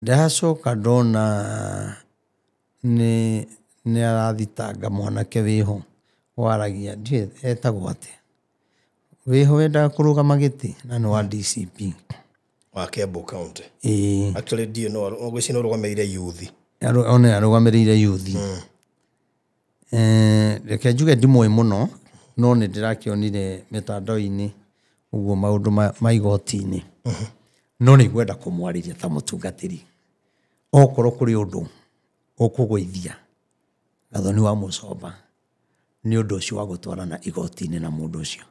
Ndacoka ndona ni arathitanga mwanake wiho waragia ndiye etagwo ate wiho wenda kurugama giti na no wa DCP wa Kiambu County. Actually dio no ogwicino rugamirire youth. One arugamirire youth. Reke njuge ndimwe muno no ni ndirakionire mitandao-ini uguo maundu ma igoti-ini. No ni gwenda kumwariria ta mutungatiri. Okorwo kuri undu ukugwithia Gathoni wa Mucomba ni undu ucio wa gutwarana igoti-ini na mundu ucio.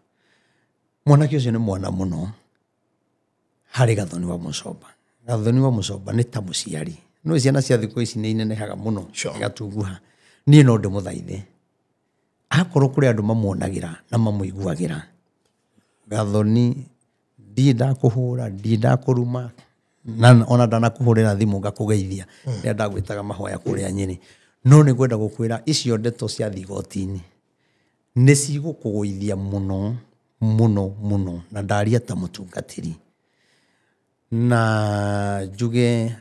Mwanake ucio ni mwana muno hari Gathoni wa Mucomba. Gathoni wa Mucomba ni ta muciari. No ciana cia thiku ici ni inenehaga muno igatunguha. Ni no ndu muthaithe akorwo kuri andu mamuonagira na mamuiguagira Gathoni ndinda kuhura ndinda kuruma na ona ndana kuhurira thimu ngakugeithia ndenda gwitaga mahoya kuria Nyeri no ni gwenda gukwira icio ndeto cia thigoti-ini ni cigukuguithia muno muno muno na ndaria ta mutungatiri na njuge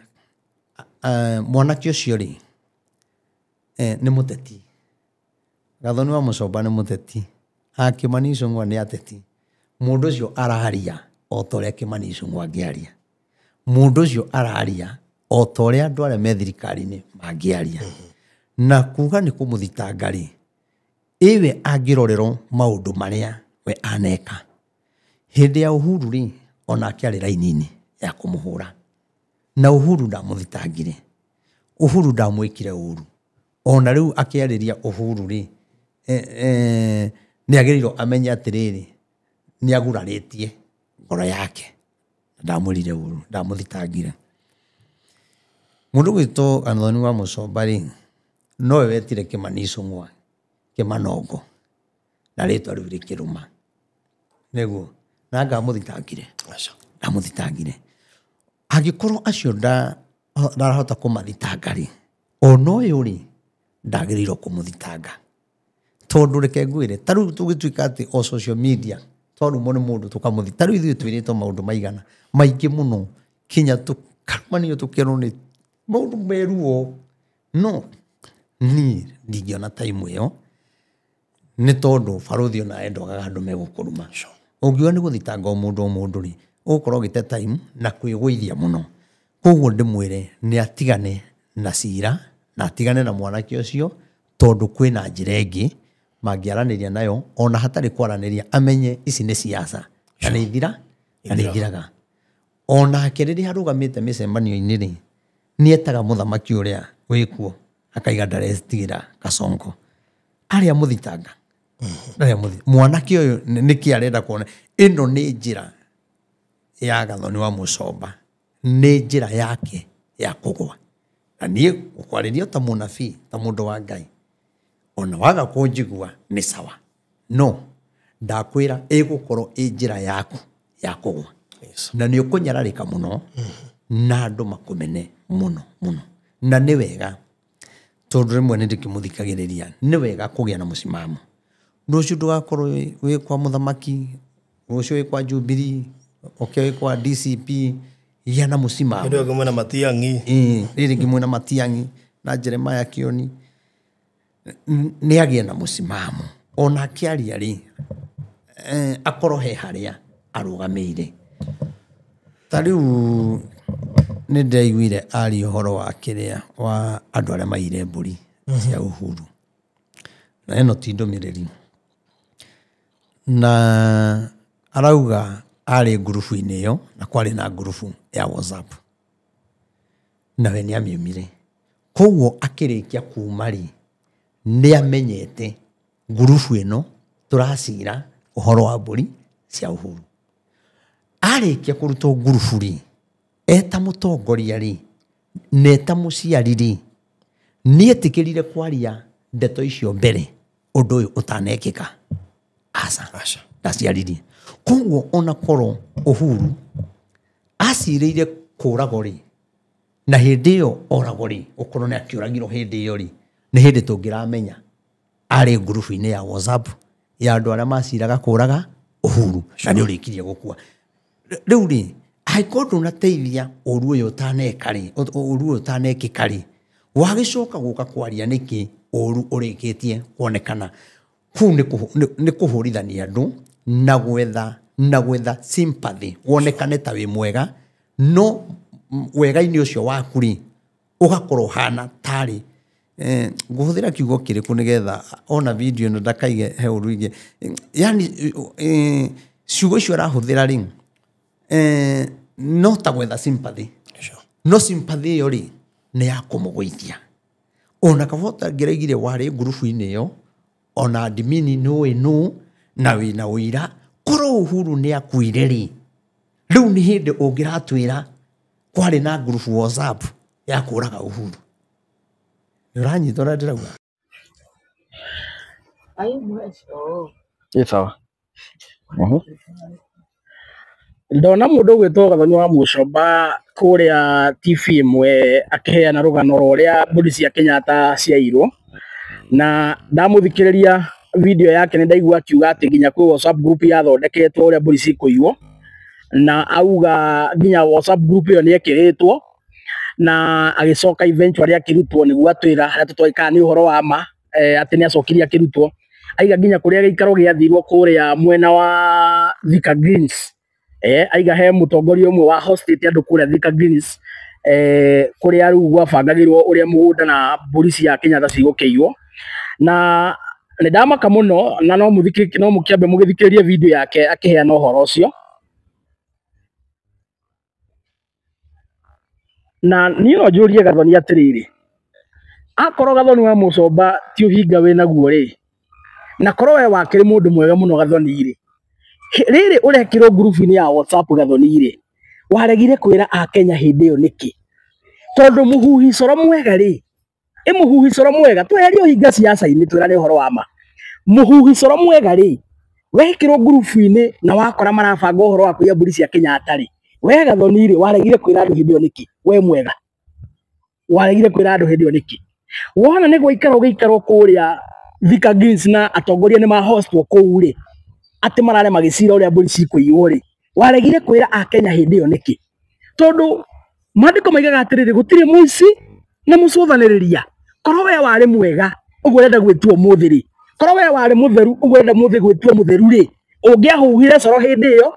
mwanake ucio ri ni muteti. Gathoni wa Mucomba ni muteti. Kimani Ichung'wa ni ateti. Mundu ucio araria o toria Kimani Ichung'wa angiaria. Mundu ucio araria o toria andu aria me thirikari-ini mangiaria. Na kuga ni kumuthitanga ri iwe angirorero maundu maria we aneka. Hindi ya Uhuru ri ona akiari raini-ini ya kumuhura. Na Uhuru ndamuthitangire. Uhuru ndamwikire uru. Ona riu akiariria Uhuru ri ni agiriro amenya atiriri ni aguraritie ngoro yake. Ndamwirire uru ndamuthitangire. Mundu gwito Gathoni wa Mucomba ri no wetire Kimani Ichung'wa Kimanongo na ritwa riu rikiruma neguo na ngamuthitangire ndamuthitangire agikorwo acio ndarahota kumathitanga ri ono uyu ri ndagiriro kumuthitanga tondu reke ngwire taru tugituika ati o social media tondu mone mundu tukamuthita taru ithu twirito maundu maigana maingi muno kinya tukamanio tukero ni maundu meruo no ni ndigiona time iyo ni tondu baruthi ona endogaga andu megukuruma ungiwa ni guthitanga mundu ri ukorwo gite time na kwigwithia muno koguo ndimwire ni atigane na cira na atigane na mwanake ucio tondu kwina njira ingi mangiaraniria nayo ona hatari kwaraniria amenye ici ni siasa na ni ithira na ni ithiraga ona akiriri harugamite micemanio-ini ri ni etaga muthamaki uria wikuo akaiga ndarestigira Kasongo aria muthitanga aria mwanake uyu niki arenda kuona ino ni njira ya Gathoni wa Mucomba ni njira yake ya kugwa na nie ukwaririo ta munabii ta mundu wa Ngai ona waga kunjigua ni sawa no ndakwira igukorwo njira yaku ya kugwa na ni ukunyararika muno na andu makumene muno muno na ni wega tondu rimwe nindikimuthikagiriria ni wega kugia na musimamo rucio ndugakorwo wi kwa muthamaki rucio wi kwa Jubilee wi kwa DCP ya na musimamo ndio ngimwe na Matiang'i riri ngimwe na Matiang'i na Jeremiah Kioni ni agia na musimamo ona akiaria ri akoro he haria arugameire tariu ni ndaiguire ari uhoro wa kiria wa andu aria maire mburi cia Uhuru na eno ti ndumiriri na arauga ari ngurubu-ini iyo na kwari na ngurubu ya WhatsApp na we ni amiumire koguo akirikia kuma ri ni amenyete ngurubu ino turacira uhoro wa mburi cia Uhuru arikia kuruta ngurubu ri eta mutongoria ri neta muciari ri ni etikirire kwaria ndeto icio mbere undu uyu utanekika asa ndaciariri koguo ona koro Uhuru aciriire kurago ri na hindi iyo orago ri ukorwo ni akiuragirwo hindi iyo ri ni hindi tungiramenya ari ngurubu-ini ya WhatsApp ya andu aria maciraga kuraga Uhuru na ni urikirie gukua riu ri haikondo na teithia oru yo tanekari oru yo tanekikari wagicoka guka kwaria niki oru urikitie kuonekana ku ni kuhurithania andu na gwetha sympathy wonekane ta wi mwega no wega-ini ucio wakuri ugakorwo hana tari nguhuthira kiugo kiriku nigetha ona video no ndakaige he uru ingi yani ciugo icio arahuthira ri no ta gwetha sympathy no sympathy yo ri ni ya kumugwithia ona kabota ngeregire wari ngurubu-ini yo ona admin no na wina wira koro Uhuru ni akuire ri riu ni hindi ungiratwira kwari na ngurubu WhatsApp ya kuraga Uhuru uranyita ora ndirauga sawa ndona mundu gwitwo Gathoni wa Mucomba kuria TV imwe akiheana rugano ruria mburi cia Kenyatta ciairwo na ndamuthikiriria video yake ni ndaigua akiuga ati nginya kwi WhatsApp group yathondeketwo uria mburi cikuiywo na auga nginya WhatsApp group iyo ni ekiritwo na agicoka eventually akirutwo niguo atwira haria tutwaika ni uhoro wa ma ati ni acokirie akirutwo aiga nginya kuria giikaro giathirwo kuria mwena wa Thika Greens aiga he mutongoria umwe wa hostate andu kuria Thika Greens kuria riu gwabangagirwo uria mugunda na mburi cia Kenyatta cigukiiywo na ni ndamaka muno na no mukiambe mugithikiririe video yake akiheana uhoro ucio na niyo njurie Gathoni atiriri akorwo Gathoni wa Mucomba ti uhinga wina guo ri na korwo we wakiri mundu mwega muno Gathoni ri riri urekirwo group-ini ya WhatsApp Gathoni ri waregire kwira a Kenya hindi iyo niki tondu muhuhi coro mwega ri muhuhi coro mwega tweherie uhinga siasa-ini twirane uhoro wa ma muhuhi coro mwega ri wekirwo group-ini na wakora marabanga uhoro wa kuiya mburi cia Kenyatta ri we Gathoni ri waregire kwira andu hindi iyo niki we mwega waregire kwira andu hindi iyo niki wona ni gwikarwo kuria Thika Greens na atongoria ni mahostwo kuu ri ati marare magicira uria mburi cikuiywo ri waregire kwira a Kenya hindi iyo niki tondu mandiko maigaga atiriri gutiri muici na mucuthaniriria korwo we wari mwega uguo urenda gwitwo muthi ri korwo we wari mutheru uguo urenda muthi gwitwo mutheru ri ungiahuhire coro hindi iyo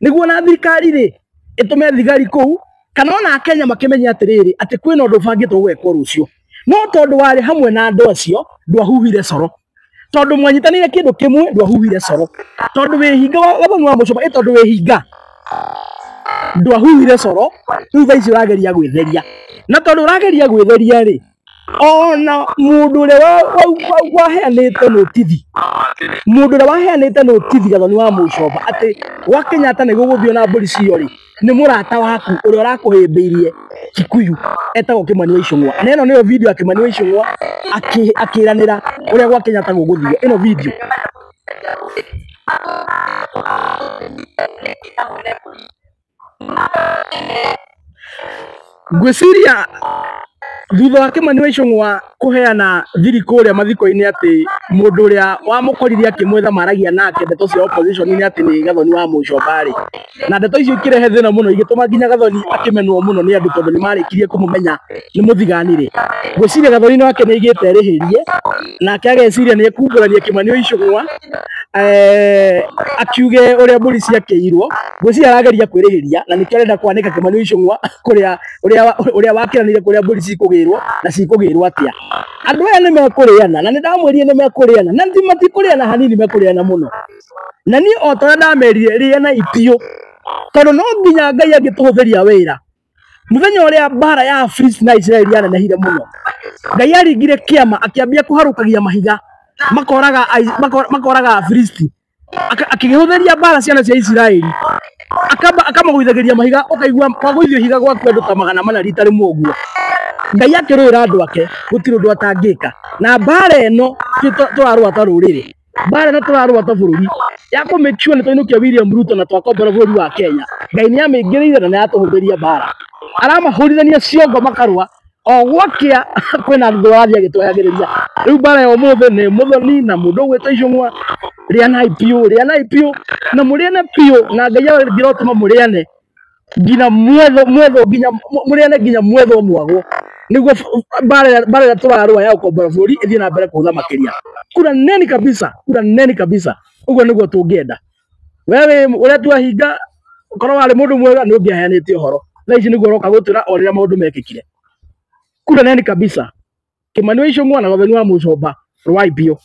niguo na thirikari ri itume thigari kuu kana ona Kenya makimenya atiriri ati kwina undu bangitwo gwekwo rucio no tondu wari hamwe na andu acio ndwahuhire coro tondu mwanyitanire kindu kimwe ndwahuhire coro tondu wihinga Gathoni wa Mucomba tondu wihinga ndwahuhire coro riu thaici urageria gwitheria na tondu urageria gwitheria ri ona mundu uria waheanite notithi mundu uria waheanite notithi Gathoni wa Mucomba ati wa Kenyatta ni guguthio na mburi cio ri ni murata waku uria urakuhimbiirie Kikuyu etagwo Kimani wa Icung'wa na ino niyo video ya Kimani wa Icung'wa akiranira uria gwa Kenyatta guguthio ino video ngwiciria thutha wa Kimani wa Icung'wa kuheana thiri kuria mathiko-ini ati mundu uria wamukoririe akimwetha maragia nake ndeto cia opposition ni ati ni Gathoni wa Mucomba ri na ndeto icio ikirehe thina muno igituma nginya Gathoni akimenwo muno ni andu tondu ni marikirie kumumenya ni muthigani ri ngwiciria Gathoni wake ni igite rihirie nake ageciria ni ekumburania Kimani wa Icung'wa akiuge uria mburi ciakiirwo ngwiciria arageria kwirihiria na nikio arenda kwanika Kimani wa Icung'wa uria wakiranire kuria mburi cikugirwo na cikugirwo atia andu aya ni mekuriana na ndamwiriye ni mekuriana na ndi matikuriana hanini mekuriana muno na ni otora ndamerire riana ipio tondu no nginya Ngai angituhuthiria wira muthenya uria mbara ya Filisti na Israeli yananehire muno Ngai aringire kiama akiambia kuharukagia mahiga makoraga Filisti akigihuthiria mbara ciana cia Israeli akamagwithagiria mahiga ukaigua kwagwithio higa gwaku andu ta 400 rita rimwe uguo Ngai akirwira andu ake gutiri undu atangika na mbara eno twarwata ruriri mbara eno twarwata bururi ya ku make sure ni twinukia William Ruto na twakombora bururi wa Kenya Ngai ni amingirire na yatuhuthiria mbara aramahurithania ciongo makarwa o gwakia kwina andu wathia gitwayagiriria riu mbara ya umuthe ni Muthoni na mundu gwitwa Icung'wa riana ipio na muriane pio na Ngai agirotuma muriane Ngina mwetho nginya muriane nginya mwetho mwago niguo bare turarua ya ukombora bũrũri ithie na mbere kuhutha makiria. Kura neni kabisa uguo niguo tungienda. Wewe uria twahinga korwo wari mundu mwega ni ungiaheanite uhoro. Na ici niguo roka gutwira o riria maundu mekikire. Kura neni kabisa. Kimani wa Icũng'wa na Gathoni wa Mũcomba Rwaibio.